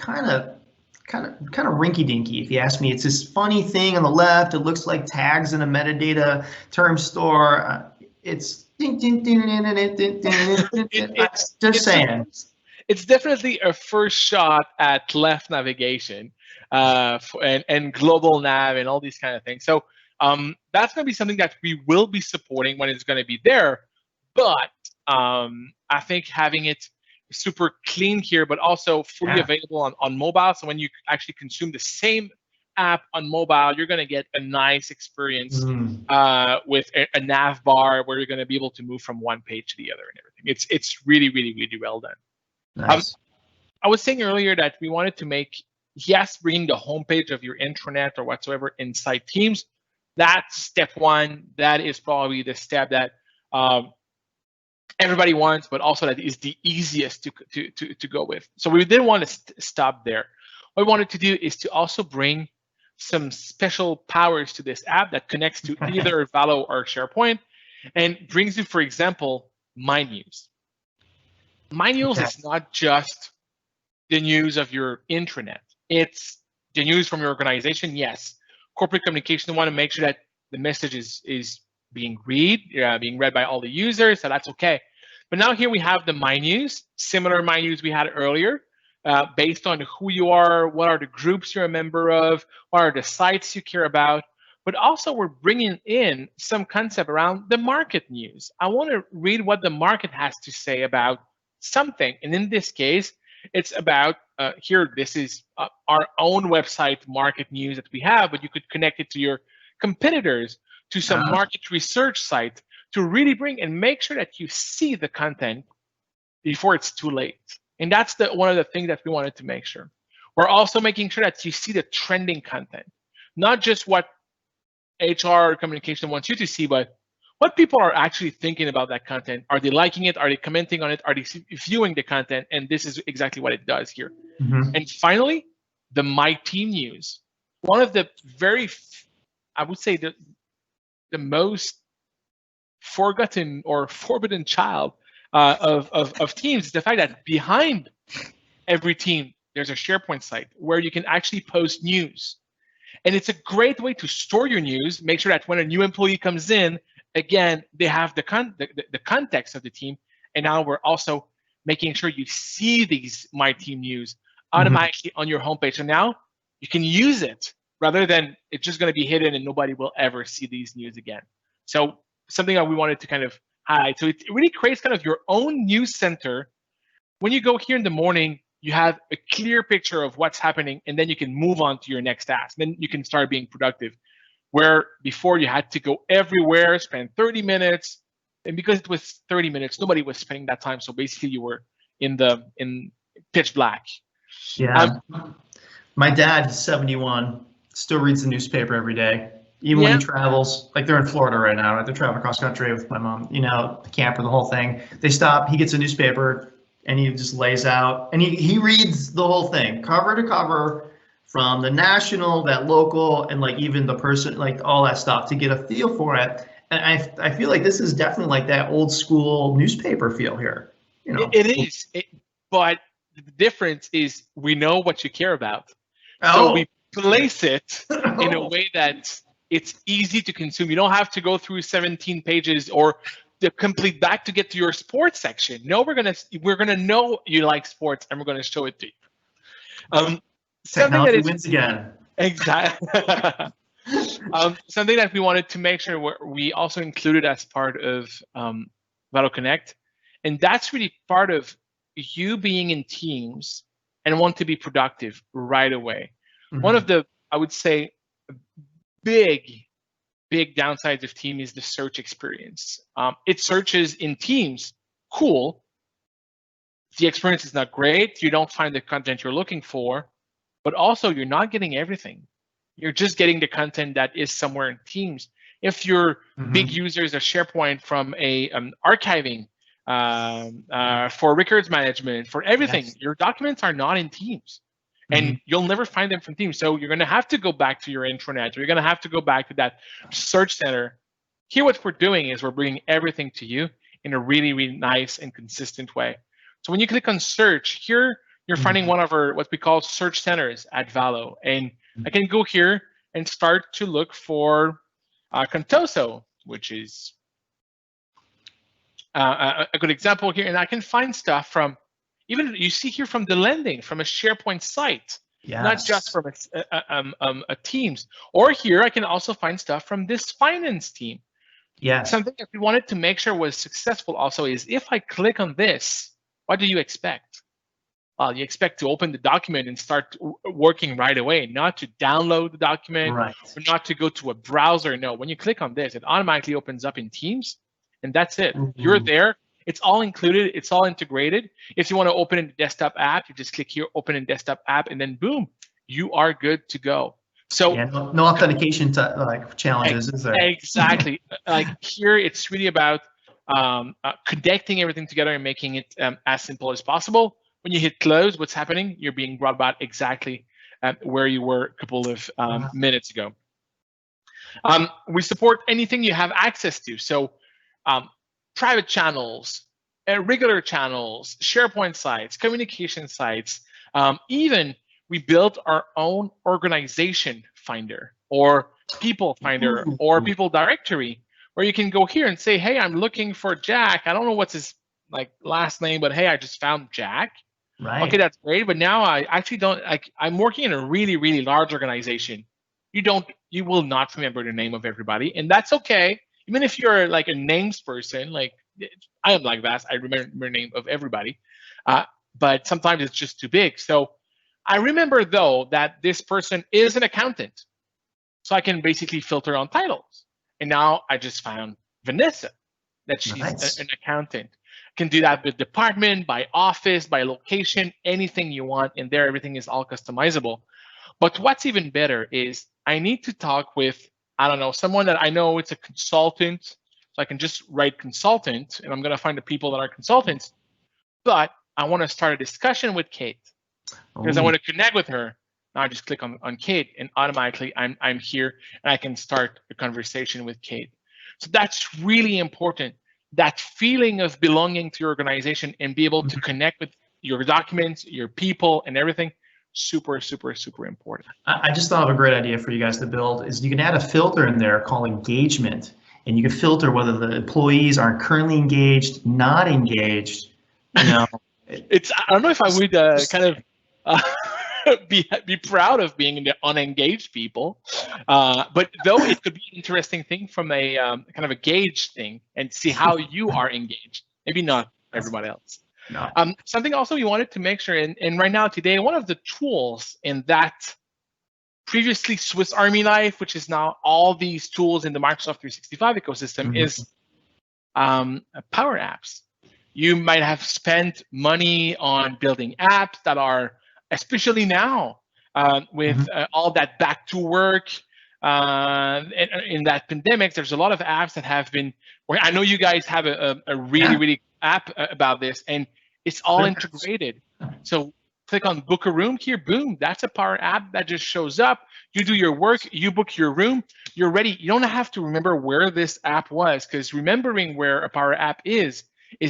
rinky-dinky, if you ask me. It's this funny thing on the left. It looks like tags in a metadata term store. It's just saying. It's definitely a first shot at left navigation and global nav and all these kind of things. So that's going to be something that we will be supporting when it's going to be there. But I think having it super clean here, but also fully available on mobile. So when you actually consume the same app on mobile, you're going to get a nice experience with a nav bar where you're going to be able to move from one page to the other and everything. It's really, really, really well done. Nice. I was saying earlier that we wanted to make, bringing the homepage of your intranet or whatsoever inside Teams. That's step one. That is probably the step that everybody wants, but also that is the easiest to go with. So we didn't want to stop there. What we wanted to do is to also bring some special powers to this app that connects to either Valo or SharePoint and brings you, for example, My News. My News is not just the news of your intranet. It's the news from your organization. Yes, corporate communication, want to make sure that the message is being read by all the users, so that's okay. But now here we have the My News, similar My News we had earlier, based on who you are, what are the groups you're a member of, what are the sites you care about. But also we're bringing in some concept around the market news. I want to read what the market has to say about something. And in this case, it's about, this is our own website market news that we have, but you could connect it to your competitors, to some market research site, to really bring and make sure that you see the content before it's too late. And that's one of the things that we wanted to make sure. We're also making sure that you see the trending content, not just what HR communication wants you to see, but what people are actually thinking about that content. Are they liking it? Are they commenting on it? Are they viewing the content? And this is exactly what it does here. And finally, the My Team news. One of the I would say the most forgotten or forbidden child of Teams is the fact that behind every team, there's a SharePoint site where you can actually post news. And it's a great way to store your news, make sure that when a new employee comes in, again, they have the context of the team. And now we're also making sure you see these My Team news automatically on your homepage. So now you can use it rather than it's just going to be hidden and nobody will ever see these news again. So something that we wanted to kind of highlight. So it really creates kind of your own news center. When you go here in the morning, you have a clear picture of what's happening, and then you can move on to your next task. Then you can start being productive. Where before you had to go everywhere, spend 30 minutes, and because it was 30 minutes, nobody was spending that time. So basically, you were in pitch black. Yeah. My dad is 71, still reads the newspaper every day, even when he travels. Like they're in Florida right now, right? They're traveling across country with my mom, the camper, the whole thing. They stop, he gets a newspaper, and he just lays out, and he reads the whole thing, cover to cover, from the national, that local, and like even the person, like all that stuff to get a feel for it. And I feel like this is definitely like that old school newspaper feel here. You know. It is, but the difference is we know what you care about. So Oh. we place it in a way that it's easy to consume. You don't have to go through 17 pages or the complete back to get to your sports section. No, we're gonna know you like sports, and we're gonna show it to you. Technology wins again. Exactly. Something that we wanted to make sure we also included as part of Valo Connect, and that's really part of you being in teams and want to be productive right away. Mm-hmm. One of the, I would say, big downsides of team is the search experience. It searches in Teams, cool. The experience is not great. You don't find the content you're looking for, but also you're not getting everything. You're just getting the content that is somewhere in Teams. If your big users of SharePoint from a archiving, for records management, for everything, your documents are not in Teams. And you'll never find them from Teams. So you're going to have to go back to your intranet, or you're going to have to go back to that search center. Here, what we're doing is we're bringing everything to you in a really, really nice and consistent way. So when you click on search, here you're finding one of our what we call search centers at Valo. And I can go here and start to look for Contoso, which is a good example here. And I can find stuff from, even you see here from the lending, from a SharePoint site, not just from a Teams. Or here I can also find stuff from this finance team. Something that we wanted to make sure was successful also is if I click on this, what do you expect? Well, you expect to open the document and start working right away, not to download the document, or not to go to a browser. No, when you click on this, it automatically opens up in Teams, and that's it. You're there. It's all included. It's all integrated. If you want to open in the desktop app, you just click here, open in desktop app, and then boom, you are good to go. So no authentication challenges, is there? Exactly. Like here, it's really about connecting everything together and making it as simple as possible. When you hit close, what's happening? You're being brought back exactly where you were a couple of minutes ago. We support anything you have access to. So private channels, regular channels, SharePoint sites, communication sites. Even we built our own organization finder or people finder or people directory, where you can go here and say, hey, I'm looking for Jack. I don't know what's his last name, but hey, I just found Jack. Okay, that's great. But now I actually don't, I'm working in a really, really large organization. You will not remember the name of everybody, and that's okay. Even if you're like a names person, like I am like that, I remember the name of everybody, but sometimes it's just too big. So I remember though that this person is an accountant, so I can basically filter on titles. And now I just found Vanessa, that she's an accountant. Can do that with department, by office, by location, anything you want in there. Everything is all customizable. But what's even better is I need to talk with, I don't know, someone that I know it's a consultant. So I can just write consultant, and I'm going to find the people that are consultants. But I want to start a discussion with Kate because I want to connect with her. Now I just click on Kate, and automatically I'm here, and I can start a conversation with Kate. So that's really important. That feeling of belonging to your organization and be able to connect with your documents, your people, and everything. Super, super, super important. I just thought of a great idea for you guys to build is you can add a filter in there called engagement, and you can filter whether the employees are currently engaged, not engaged. You know, I don't know if I would kind of be proud of being in the unengaged people, but though it could be an interesting thing from a kind of a gauge thing and see how you are engaged. Maybe not everybody else. No. Something also we wanted to make sure, and right now today, one of the tools in that previously Swiss Army knife, which is now all these tools in the Microsoft 365 ecosystem, is Power Apps. You might have spent money on building apps that are, especially now with all that back to work in that pandemic, there's a lot of apps that have been, I know you guys have a really, really app about this, and it's all integrated. So click on book a room here, boom, that's a Power App that just shows up. You do your work, you book your room, you're ready. You don't have to remember where this app was, because remembering where a Power App is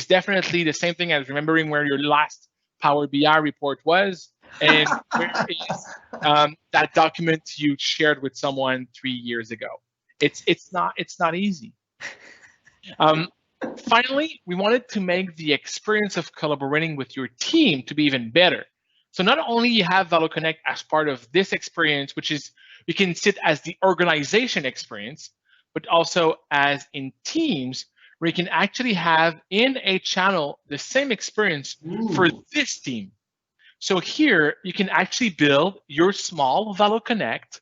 definitely the same thing as remembering where your last Power BI report was and where is that document you shared with someone 3 years ago. It's not easy. Finally, we wanted to make the experience of collaborating with your team to be even better. So not only you have Valo Connect as part of this experience, which is you can sit as the organization experience, but also as in teams, where you can actually have in a channel the same experience for this team. So here you can actually build your small Valo Connect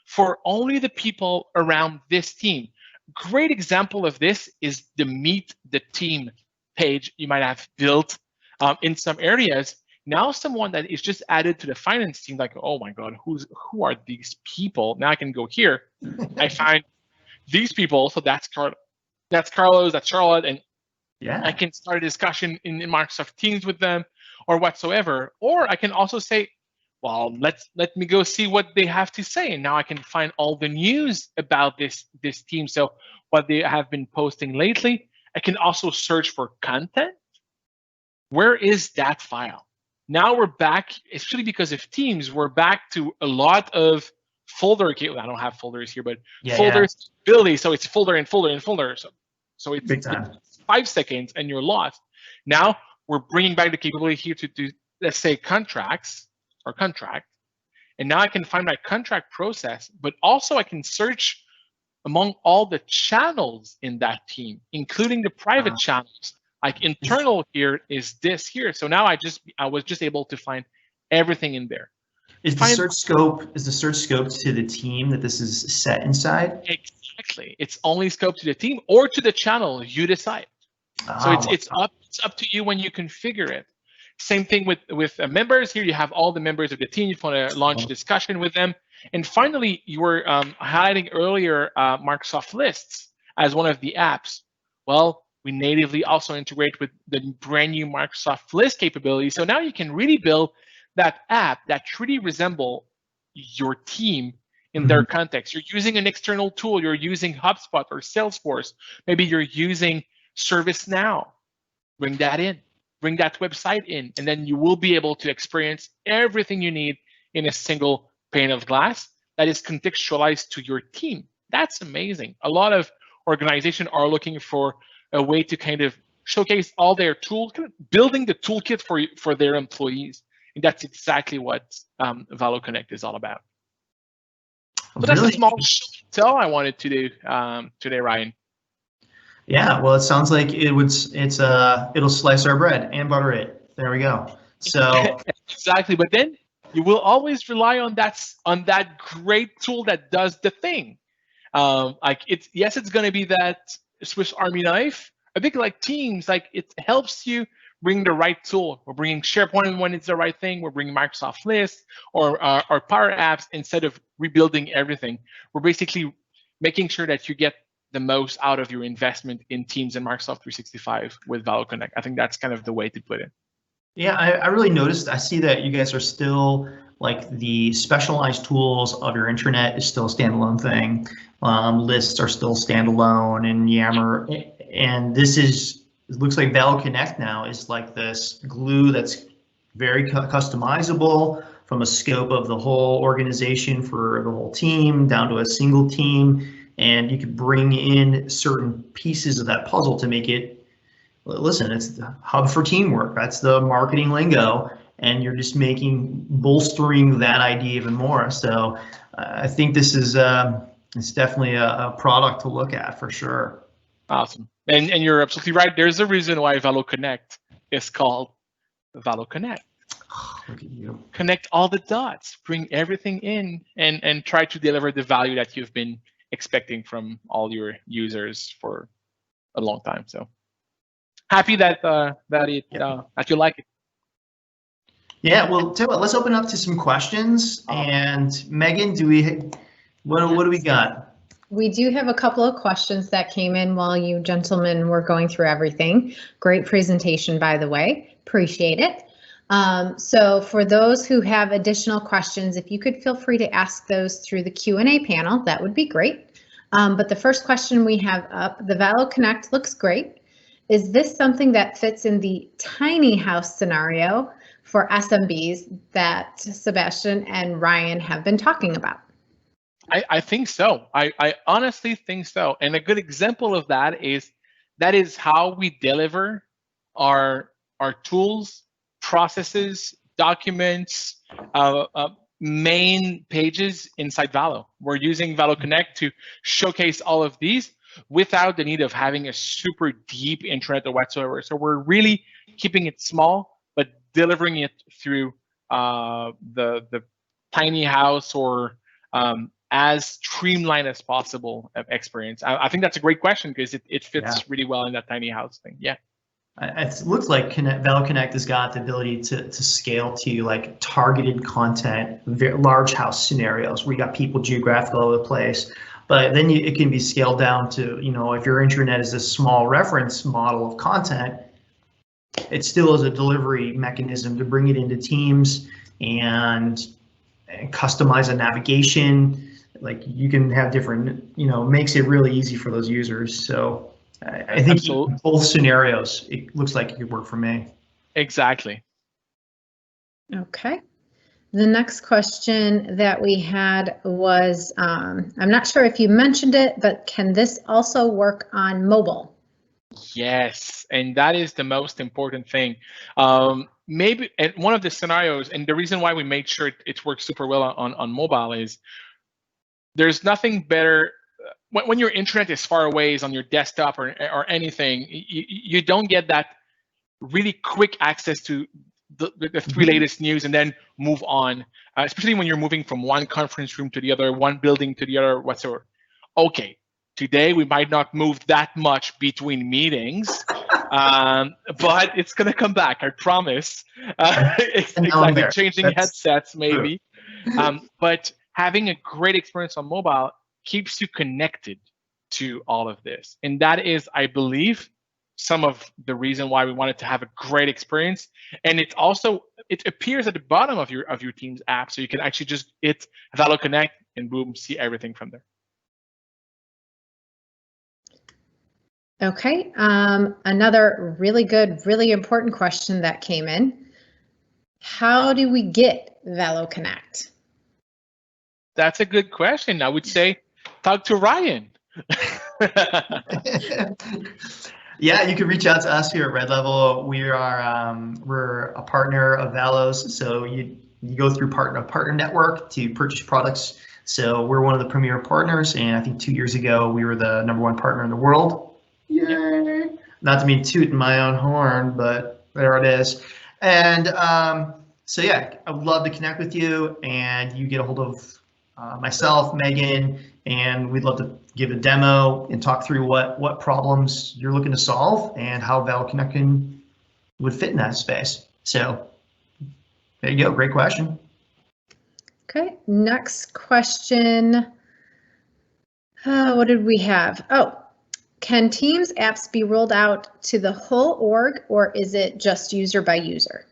for only the people around this team. Great example of this is the Meet the Team page you might have built in some areas. Now someone that is just added to the finance team, like, oh my God, who are these people? Now I can go here. I find these people, so that's Carlos, that's Charlotte, and I can start a discussion in Microsoft Teams with them or whatsoever. Or I can also say, well, let me go see what they have to say. And now I can find all the news about this team. So what they have been posting lately. I can also search for content. Where is that file? Now we're back, especially because of Teams, we're back to a lot of folder. I don't have folders here, but folders ability. So it's folder and folder and folder. So it's 5 seconds and you're lost. Now we're bringing back the capability here to do, let's say, contracts or contract. And now I can find my contract process, but also I can search among all the channels in that team, including the private channels. Like internal here is this here. So now I was just able to find everything in there. Is the search scope to the team that this is set inside? Exactly. It's only scoped to the team or to the channel, you decide. So it's up to you when you configure it. Same thing with members. Here you have all the members of the team. You want to launch a discussion with them. And finally, you were highlighting earlier Microsoft Lists as one of the apps. Well, we natively also integrate with the brand new Microsoft List capability. So now you can really build that app that really resemble your team in their context. You're using an external tool. You're using HubSpot or Salesforce. Maybe you're using ServiceNow. Bring that in. Bring that website in, and then you will be able to experience everything you need in a single pane of glass that is contextualized to your team. That's amazing. A lot of organizations are looking for a way to kind of showcase all their tools, building the toolkit for their employees. And that's exactly what Valo Connect is all about. So that's a small show and tell I wanted to do today, Ryan. Yeah, well, it sounds like it'll slice our bread and butter it. There we go. So exactly, but then you will always rely on that great tool that does the thing. It's going to be that Swiss Army knife. A bit like Teams, like it helps you bring the right tool. We're bringing SharePoint when it's the right thing. We're bringing Microsoft Lists or Power Apps instead of rebuilding everything. We're basically making sure that you get the most out of your investment in Teams and Microsoft 365 with Valo Connect. I think that's kind of the way to put it. Yeah, I really noticed. I see that you guys are still like the specialized tools of your intranet is still a standalone thing. Lists are still standalone, and Yammer, and it looks like Valo Connect now is like this glue that's very customizable from a scope of the whole organization for the whole team down to a single team. And you could bring in certain pieces of that puzzle to make it, listen, it's the hub for teamwork. That's the marketing lingo. And you're just bolstering that idea even more. So I think this is it's definitely a product to look at for sure. Awesome. And you're absolutely right. There's a reason why Valo Connect is called Valo Connect. Look at you. Connect all the dots, bring everything in, and try to deliver the value that you've been expecting from all your users for a long time. So happy that you like it. Yeah, well, tell you what, let's open up to some questions. And Megan, what do we got? We do have a couple of questions that came in while you gentlemen were going through everything. Great presentation, by the way. Appreciate it. So for those who have additional questions, if you could feel free to ask those through the Q&A panel, that would be great. But the first question we have up, the Valo Connect looks great. Is this something that fits in the tiny house scenario for SMBs that Sebastian and Ryan have been talking about? I think so. I honestly think so. And a good example of that is how we deliver our tools, processes, documents, main pages inside Valo. We're using Valo Connect to showcase all of these without the need of having a super deep intranet or whatsoever. So we're really keeping it small, but delivering it through the tiny house or as streamlined as possible of experience. I think that's a great question because it fits really well in that tiny house thing. Yeah. It looks like Valo Connect has got the ability to scale to like targeted content, large house scenarios where you got people geographical all over the place. But then it can be scaled down to, if your intranet is a small reference model of content, it still is a delivery mechanism to bring it into Teams and customize a navigation. Like you can have different, makes it really easy for those users. So I think both scenarios, it looks like it could work for me. Exactly. Okay. The next question that we had was, I'm not sure if you mentioned it, but can this also work on mobile? Yes, and that is the most important thing. Maybe one of the scenarios, and the reason why we made sure it works super well on mobile is there's nothing better when your internet is far away, is on your desktop or anything. You don't get that really quick access to the three latest news and then move on, especially when you're moving from one conference room to the other, one building to the other, whatsoever. Okay, today we might not move that much between meetings, but it's gonna come back, I promise. Exactly, changing headsets maybe, but having a great experience on mobile keeps you connected to all of this, and that is, I believe, some of the reason why we wanted to have a great experience. And it appears at the bottom of your Teams app, so you can actually just hit Valo Connect and boom, see everything from there. Okay, another really good, really important question that came in. How do we get Valo Connect? That's a good question. I would say talk to Ryan. Yeah, you can reach out to us here at Red Level. We're a partner of Valo's, so you go through partner network to purchase products. So we're one of the premier partners, and I think 2 years ago we were the #1 partner in the world. Yay! Yep. Not to be tooting my own horn, but there it is. And so yeah, I would love to connect with you, and you get a hold of myself, Megan, and we'd love to give a demo and talk through what problems you're looking to solve and how Valo Connect would fit in that space. So there you go, great question. Okay, next question. What did we have? Oh, can Teams apps be rolled out to the whole org, or is it just user by user?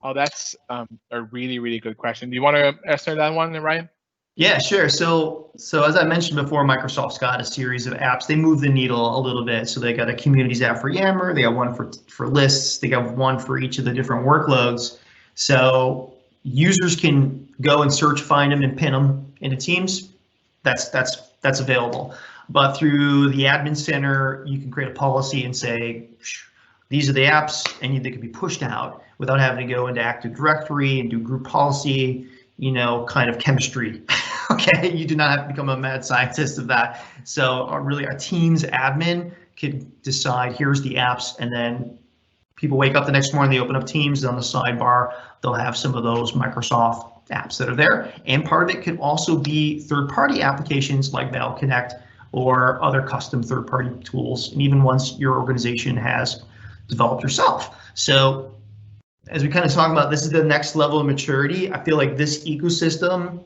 Oh, that's a really, really good question. Do you want to answer that one, Ryan? Yeah, sure. So as I mentioned before, Microsoft's got a series of apps. They move the needle a little bit. So they got a communities app for Yammer. They got one for lists. They got one for each of the different workloads. So users can go and search, find them, and pin them into Teams. That's available. But through the admin center, you can create a policy and say, these are the apps, and they can be pushed out without having to go into Active Directory and do group policy, kind of chemistry. Okay, you do not have to become a mad scientist of that. So really, our Teams admin could decide, here's the apps, and then people wake up the next morning, they open up Teams, and on the sidebar, they'll have some of those Microsoft apps that are there. And part of it could also be third-party applications like Valo Connect or other custom third-party tools, and even once your organization has developed yourself. So as we kind of talk about, this is the next level of maturity. I feel like this ecosystem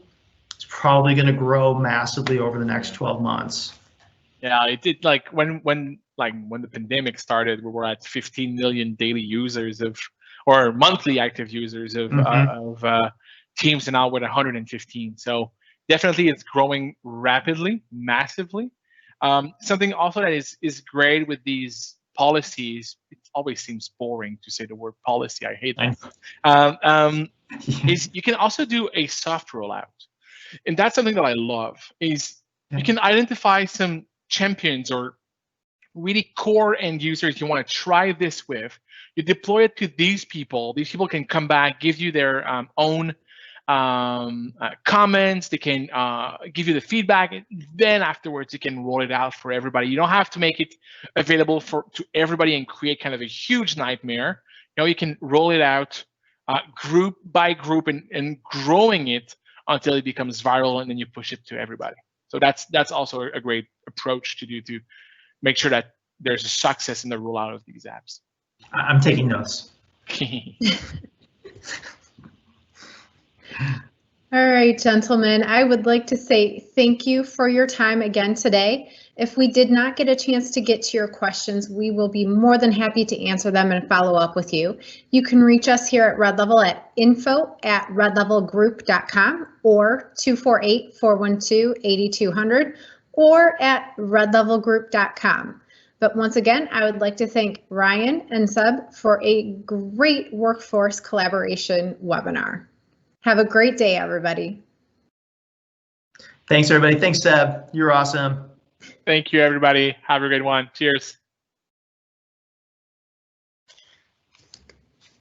is probably going to grow massively over the next 12 months. Yeah, it did. Like when the pandemic started, we were at 15 million daily users of or monthly active users of Teams, and now with 115. So definitely it's growing rapidly, massively. Something also that is great with these policies, it always seems boring to say the word policy, I hate that, is you can also do a soft rollout. And that's something that I love, is you can identify some champions or really core end users you want to try this with. You deploy it to these people. These people can come back, give you their own comments. They can give you the feedback. Then afterwards, you can roll it out for everybody. You don't have to make it available to everybody and create kind of a huge nightmare. You can roll it out group by group and growing it until it becomes viral, and then you push it to everybody. So that's also a great approach to do, to make sure that there's a success in the rollout of these apps. I'm taking notes. All right, gentlemen, I would like to say thank you for your time again today. If we did not get a chance to get to your questions, we will be more than happy to answer them and follow up with you. You can reach us here at Red Level at info@redlevelgroup.com or 248-412-8200 or at redlevelgroup.com. But once again, I would like to thank Ryan and Seb for a great workforce collaboration webinar. Have a great day, everybody. Thanks, everybody. Thanks, Seb. You're awesome. Thank you, everybody. Have a great one. Cheers.